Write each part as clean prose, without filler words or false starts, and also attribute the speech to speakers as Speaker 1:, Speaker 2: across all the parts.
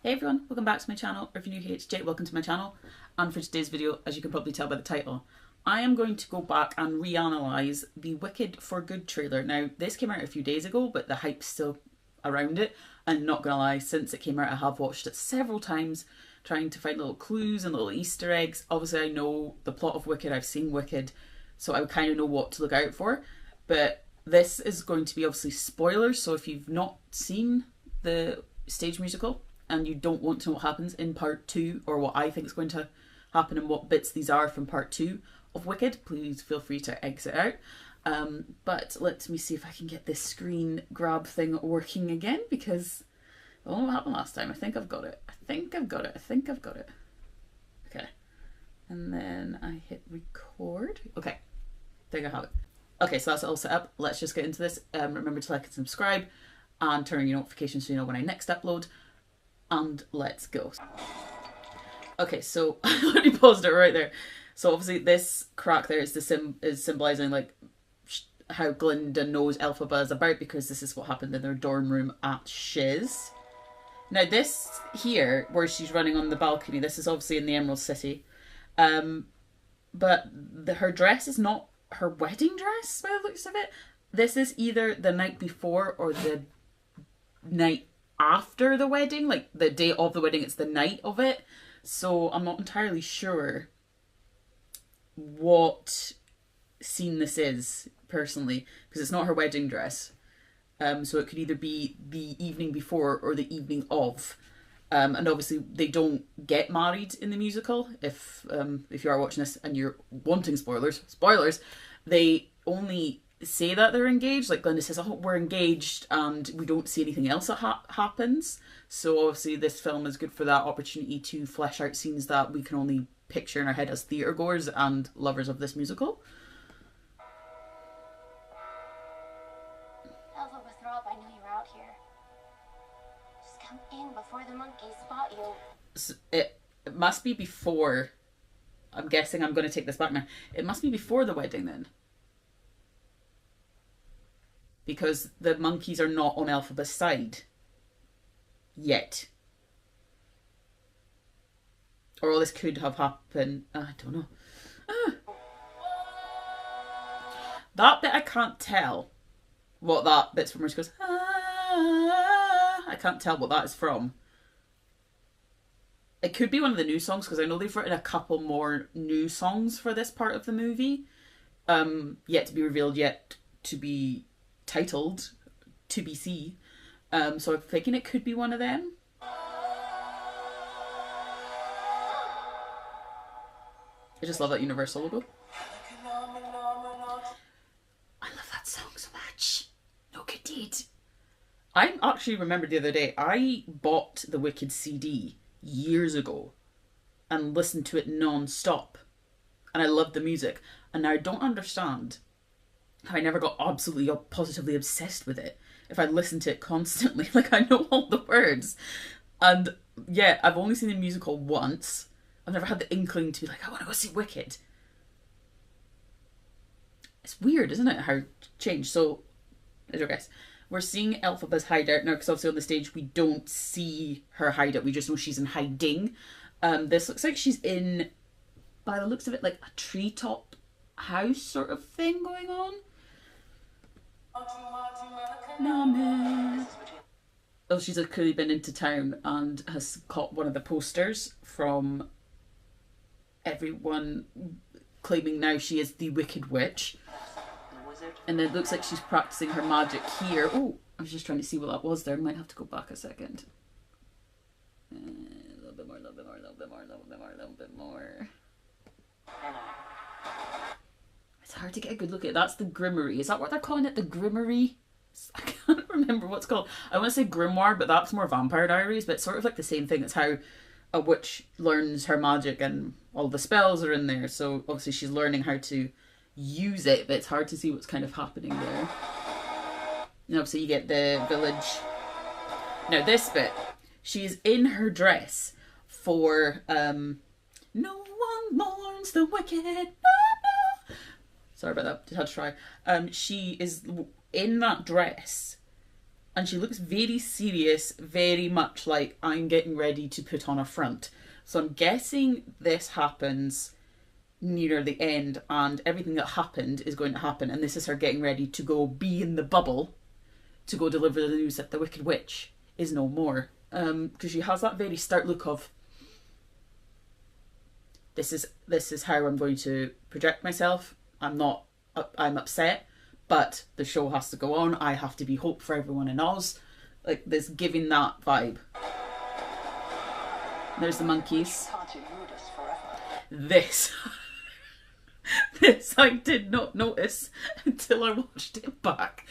Speaker 1: Hey everyone, welcome back to my channel, or if you're new here, it's Jake, welcome to my channel. And for today's video, as you can probably tell by the title, I am going to go back and reanalyse the Wicked for Good trailer. Now, this came out a few days ago, but the hype's still around it, and not gonna lie, since it came out I have watched it several times, trying to find little clues and little Easter eggs. Obviously I know the plot of Wicked, I've seen Wicked, so I kind of know what to look out for, but this is going to be obviously spoilers, so if you've not seen the stage musical, and you don't want to know what happens in part 2, or what I think is going to happen and what bits these are from part 2 of Wicked, please feel free to exit out. But let me see if I can get this screen grab thing working again, because I don't know what happened last time. I think I've got it. I think I've got it. Okay. And then I hit record. Okay. There you have it. Okay, so that's it all set up. Let's just get into this. Remember to like and subscribe and turn on your notifications so you know when I next upload. And let's go. Okay, so I already paused it right there. So obviously this crack there is symbolising like how Glinda knows Elphaba is about, because this is what happened in their dorm room at Shiz. Now this here, where she's running on the balcony, this is obviously in the Emerald City. But her dress is not her wedding dress by the looks of it. This is either the night before or the night after the wedding, like the day of the wedding, it's the night of it. So I'm not entirely sure what scene this is, personally, because it's not her wedding dress. So it could either be the evening before or the evening of. And obviously they don't get married in the musical. If you are watching this and you're wanting spoilers, they only say that they're engaged. Like Glinda says, oh, we're engaged, and we don't see anything else that happens. So obviously this film is good for that opportunity to flesh out scenes that we can only picture in our head as theatre goers and lovers of this musical.
Speaker 2: Elphaba Throp, I knew you were out here. Just come in before the monkeys spot you.
Speaker 1: So it must be before. I'm guessing, I'm going to take this back now. It must be before the wedding then, because the monkeys are not on Elphaba's side yet. Or all this could have happened. I don't know. That bit I can't tell what that bit's from, where she goes, I can't tell what that is from. It could be one of the new songs, because I know they've written a couple more new songs for this part of the movie. Yet to be revealed, yet to be titled, to be seen. So I'm thinking it could be one of them. I just love that Universal logo. I love that song so much. No good deed. I actually remembered the other day, I bought the Wicked CD years ago and listened to it non-stop. And I loved the music. And now I don't understand how I never got absolutely positively obsessed with it if I listened to it constantly. Like, I know all the words. And yeah, I've only seen the musical once. I've never had the inkling to be like, I want to go see Wicked. It's weird, isn't it, how it changed. So, as you guys, we're seeing Elphaba's hideout now, because obviously on the stage we don't see her hideout, we just know she's in hiding. This looks like she's in, by the looks of it, like a treetop house sort of thing going on. Oh, she's clearly been into town and has caught one of the posters from everyone claiming now she is the Wicked Witch. And it looks like she's practicing her magic here. Oh, I was just trying to see what that was there. I might have to go back a second. A little bit more, a little bit more, a little bit more, a little bit more, a little bit more. It's hard to get a good look at it. That's the Grimmery. Is that what they're calling it? The Grimmery? I can't remember what it's called. I want to say Grimoire, but that's more Vampire Diaries, but it's sort of like the same thing. It's how a witch learns her magic and all the spells are in there. So obviously she's learning how to use it, but it's hard to see what's kind of happening there. And obviously you get the village. Now this bit, she's in her dress for no one mourns the wicked. No, no. Sorry about that, just had to try. She is in that dress And she looks very serious, very much like I'm getting ready to put on a front. So I'm guessing this happens near the end, and everything that happened is going to happen, and this is her getting ready to go be in the bubble to go deliver the news that the Wicked Witch is no more. Because she has that very start look of, this is how I'm going to project myself. I'm upset, but the show has to go on. I have to be hope for everyone in Oz. Like, this giving that vibe. There's the monkeys. This this I did not notice until I watched it back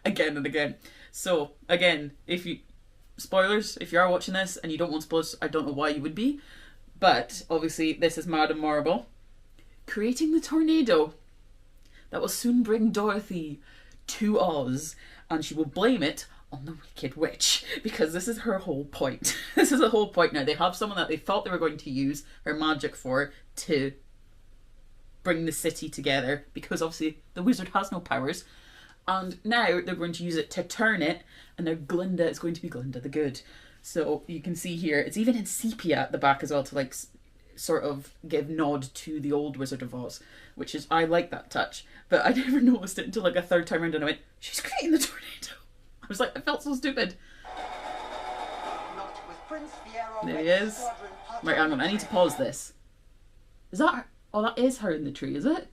Speaker 1: again and again. So again, if you spoilers, if you are watching this and you don't want spoilers, I don't know why you would be, but obviously this is Madame Marble creating the tornado that will soon bring Dorothy to Oz, and she will blame it on the Wicked Witch, because this is her whole point. This is the whole point now. They have someone that they thought they were going to use her magic for to bring the city together, because obviously the wizard has no powers, and now they're going to use it to turn it, and their Glinda is going to be Glinda the Good. So you can see here, it's even in sepia at the back as well, to like sort of give nod to the old Wizard of Oz, which is, I like that touch, but I never noticed it until like a third time around, and I went, she's creating the tornado. I was like, I felt so stupid. There he is. Right, hang on, I need to pause this. Is that her? Oh, that is her in the tree, is it?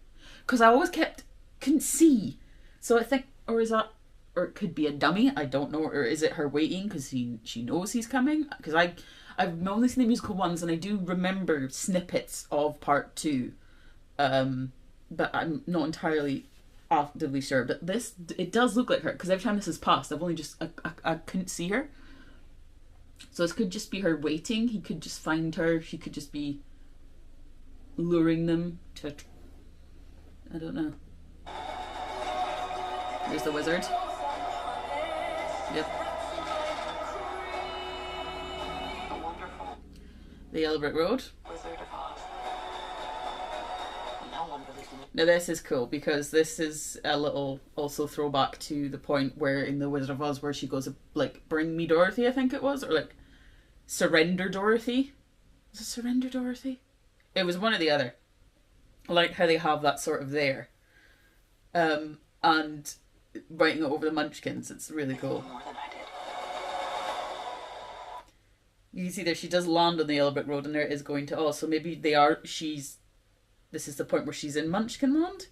Speaker 1: Because I always couldn't see. So I think, or is that, or it could be a dummy, I don't know, or is it her waiting because she knows he's coming? Because I've only seen the musical once, and I do remember snippets of part 2, but I'm not entirely actively sure. But this, it does look like her, because every time this has passed, I've only just, I couldn't see her. So this could just be her waiting. He could just find her. She could just be luring them to, I don't know. There's the wizard. Yep. The Yellow Brick Road. Now this is cool, because this is a little also throwback to the point where in the Wizard of Oz where she goes like, bring me Dorothy, I think it was, or like surrender Dorothy. Was it surrender Dorothy? It was one or the other. I like how they have that sort of there. And writing it over the Munchkins, it's really cool. You can see there, she does land on the Yellow Brick Road, and there it is going to Oz. So maybe this is the point where she's in Munchkinland,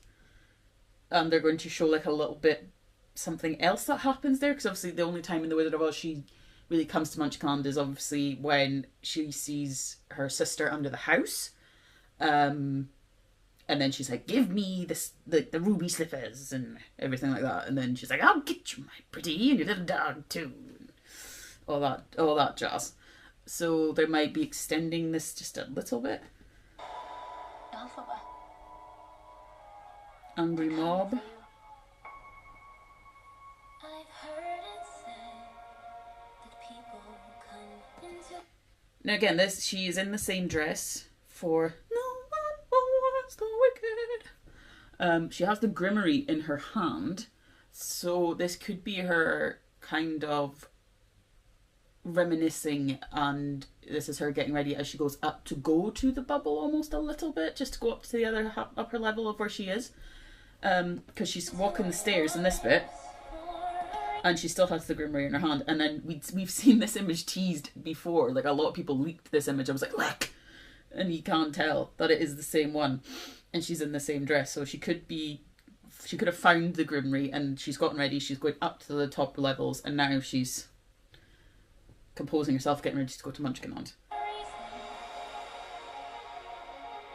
Speaker 1: and they're going to show like a little bit something else that happens there, because obviously the only time in the Wizard of Oz she really comes to Munchkinland is obviously when she sees her sister under the house, and then she's like, give me this, the ruby slippers and everything like that, and then she's like, I'll get you, my pretty, and your little dog too, all that jazz. So they might be extending this just a little bit. Angry mob. Now again, she is in the same dress for No One Wants the Wicked. She has the Grimmery in her hand, so this could be her kind of reminiscing, and this is her getting ready as she goes up to go to the bubble almost a little bit, just to go up to the other upper level of where she is, because she's walking the stairs in this bit and she still has the Grimmery in her hand. And then we've seen this image teased before, like a lot of people leaked this image. I was like, look, and you can't tell that it is the same one, and she's in the same dress, so she could have found the Grimmery and she's gotten ready, she's going up to the top levels, and now she's composing herself, getting ready to go to Munchkinland.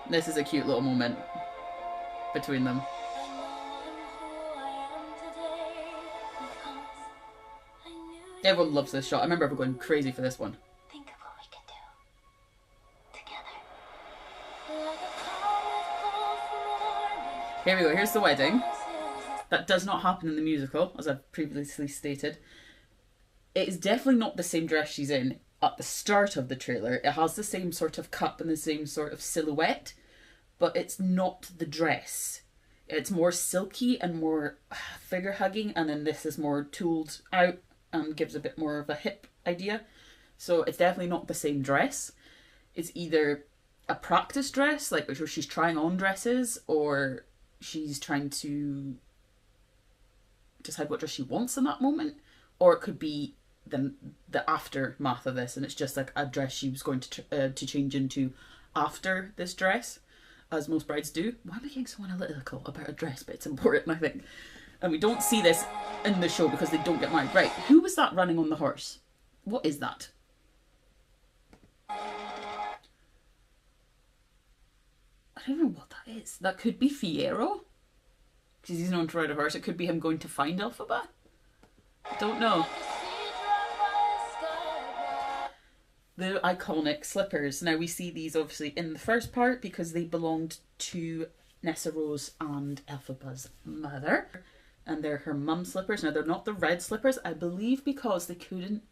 Speaker 1: This is a cute little moment between them. Everyone loves this shot. I remember everyone going crazy for this one.
Speaker 2: Think of what we could do together.
Speaker 1: Here we go. Here's the wedding. That does not happen in the musical, as I've previously stated. It is definitely not the same dress she's in at the start of the trailer. It has the same sort of cup and the same sort of silhouette, but it's not the dress. It's more silky and more figure hugging, and then this is more tooled out and gives a bit more of a hip idea. So it's definitely not the same dress. It's either a practice dress, like where she's trying on dresses, or she's trying to decide what dress she wants in that moment, or it could be the aftermath of this, and it's just like a dress she was going to change into after this dress, as most brides do. Why am I getting so analytical about a dress? But it's important, I think. And we don't see this in the show because they don't get married. Right, who was that running on the horse? What is that? I don't know what that is. That could be Fiyero, because he's known to ride a horse. It could be him going to find Elphaba. I don't know. The iconic slippers. Now we see these obviously in the first part because they belonged to Nessa Rose and Elphaba's mother. And they're her mum's slippers. Now they're not the red slippers, I believe, because they couldn't...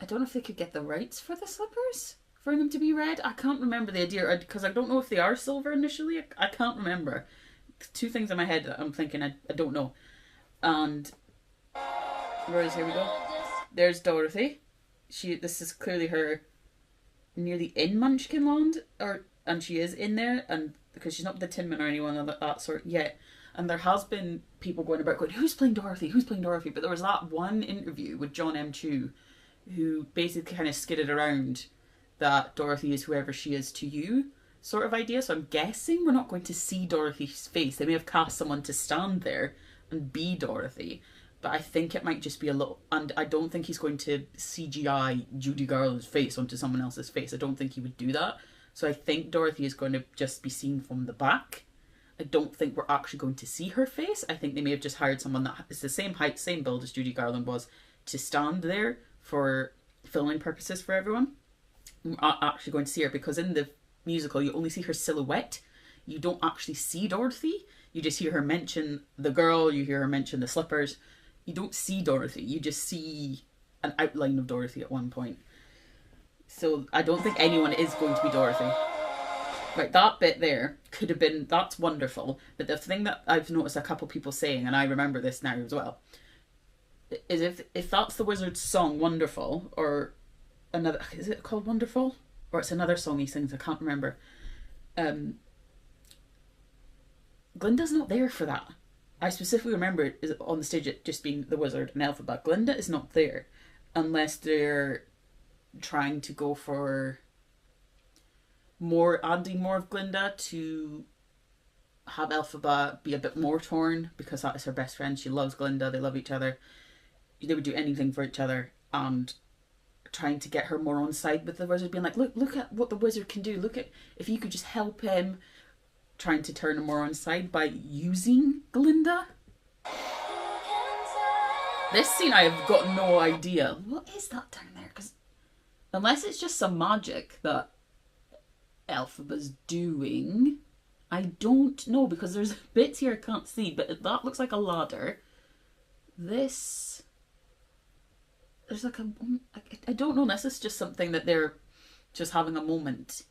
Speaker 1: I don't know if they could get the rights for the slippers for them to be red. I can't remember the idea, because I don't know if they are silver initially. I can't remember. Two things in my head that I'm thinking I don't know. And here we go. There's Dorothy. This is clearly her nearly in Munchkinland, and she is in there, and because she's not the Tin Man or anyone of that sort yet. And there has been people going about going, who's playing Dorothy? Who's playing Dorothy? But there was that one interview with John M. Chu, who basically kind of skidded around that Dorothy is whoever she is to you sort of idea. So I'm guessing we're not going to see Dorothy's face. They may have cast someone to stand there and be Dorothy, but I think it might just be a little... And I don't think he's going to CGI Judy Garland's face onto someone else's face. I don't think he would do that. So I think Dorothy is going to just be seen from the back. I don't think we're actually going to see her face. I think they may have just hired someone that is the same height, same build as Judy Garland was, to stand there for filming purposes for everyone. We're not actually going to see her, because in the musical you only see her silhouette. You don't actually see Dorothy. You just hear her mention the girl, you hear her mention the slippers. You don't see Dorothy. You just see an outline of Dorothy at one point. So I don't think anyone is going to be Dorothy. Right, that bit there could have been... That's wonderful. But the thing that I've noticed a couple people saying, and I remember this now as well, is if that's the Wizard's song, Wonderful, or another... Is it called Wonderful? Or it's another song he sings, I can't remember. Glinda's not there for that. I specifically remember it on the stage it just being the Wizard and Elphaba. Glinda is not there unless they're trying to go for adding more of Glinda to have Elphaba be a bit more torn, because that is her best friend. She loves Glinda. They love each other. They would do anything for each other, and trying to get her more on side with the Wizard, being like, look at what the Wizard can do. Look at if you could just help him. Trying to turn him more on side by using Glinda. This scene, I have got no idea. What is that down there? Because unless it's just some magic that Elphaba's doing, I don't know, because there's bits here I can't see, but that looks like a ladder. This... There's like a... I don't know, this is just something that they're just having a moment.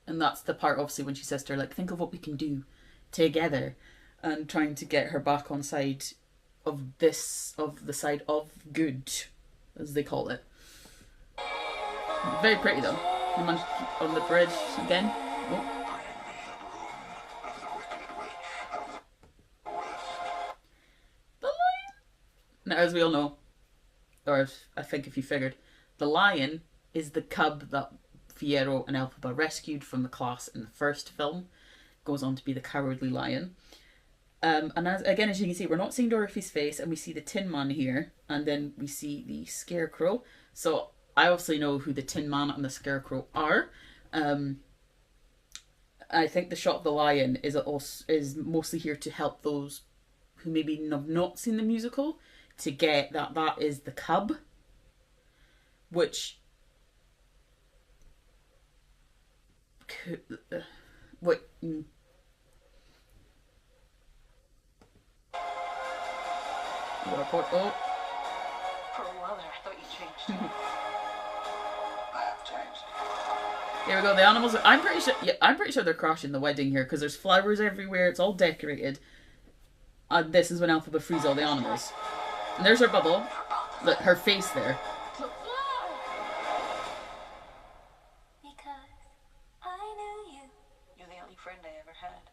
Speaker 1: And that's the part, obviously, when she says to her, like, think of what we can do together, and trying to get her back on side of the side of good, as they call it. Very pretty, though. On the bridge again. Oh. The lion! Now, as we all know, or I think if you figured, the lion is the cub that Fiyero and Elphaba rescued from the class in the first film. Goes on to be the Cowardly Lion. And as you can see, we're not seeing Dorothy's face, and we see the Tin Man here, and then we see the Scarecrow. So I obviously know who the Tin Man and the Scarecrow are. I think the shot of the lion is mostly here to help those who maybe have not seen the musical to get that is the cub, which... Wait. Oh.
Speaker 3: For a while there, I thought you changed.
Speaker 4: I have changed.
Speaker 1: Here we go. The animals. I'm pretty sure. Yeah, I'm pretty sure they're crashing the wedding here because there's flowers everywhere. It's all decorated. And this is when Elphaba frees all the animals. And there's her bubble. Look, her face there.
Speaker 2: Because I knew you.
Speaker 3: You're the only friend I ever had.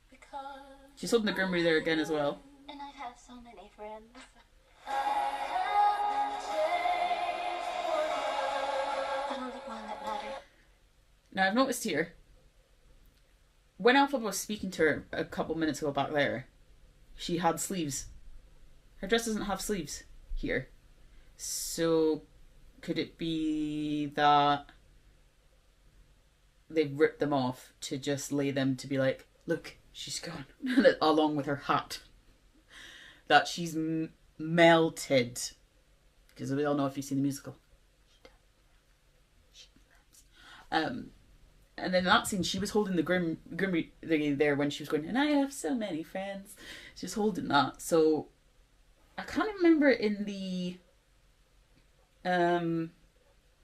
Speaker 2: Because.
Speaker 1: She's holding the Grim Reaper again as well.
Speaker 2: And I've had so many friends. But only one that mattered.
Speaker 1: Now I've noticed here, when Elphaba was speaking to her a couple minutes ago back there, she had sleeves. Her dress doesn't have sleeves here. So could it be that they've ripped them off to just lay them to be like, look, she's gone, along with her hat. That she's melted. Because we all know if you've seen the musical. And then in that scene, she was holding the Grim thingy there when she was going, and I have so many friends. She was holding that. So I can't remember in the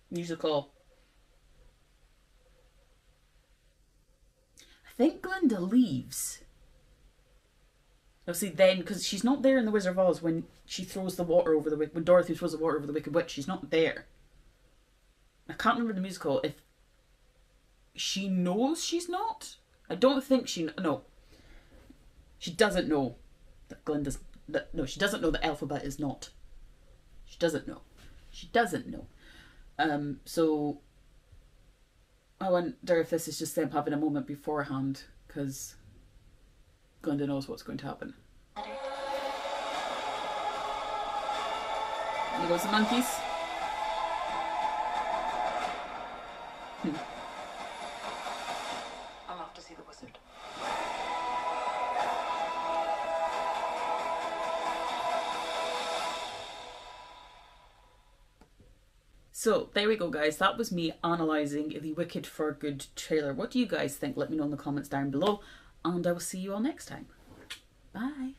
Speaker 1: musical. I think Glinda leaves. Obviously then, because she's not there in the Wizard of Oz when she throws the water over the when Dorothy throws the water over the Wicked Witch. She's not there. I can't remember the musical if she knows she's not. I don't think she no. She doesn't know that Glinda's no. She doesn't know that Elphaba is not. She doesn't know. She doesn't know. So I wonder if this is just them having a moment beforehand because Glinda knows what's going to happen. There goes the monkeys.
Speaker 3: I'm off to see the wizard.
Speaker 1: So there we go, guys. That was me analysing the Wicked for Good trailer. What do you guys think? Let me know in the comments down below, and I will see you all next time. Bye.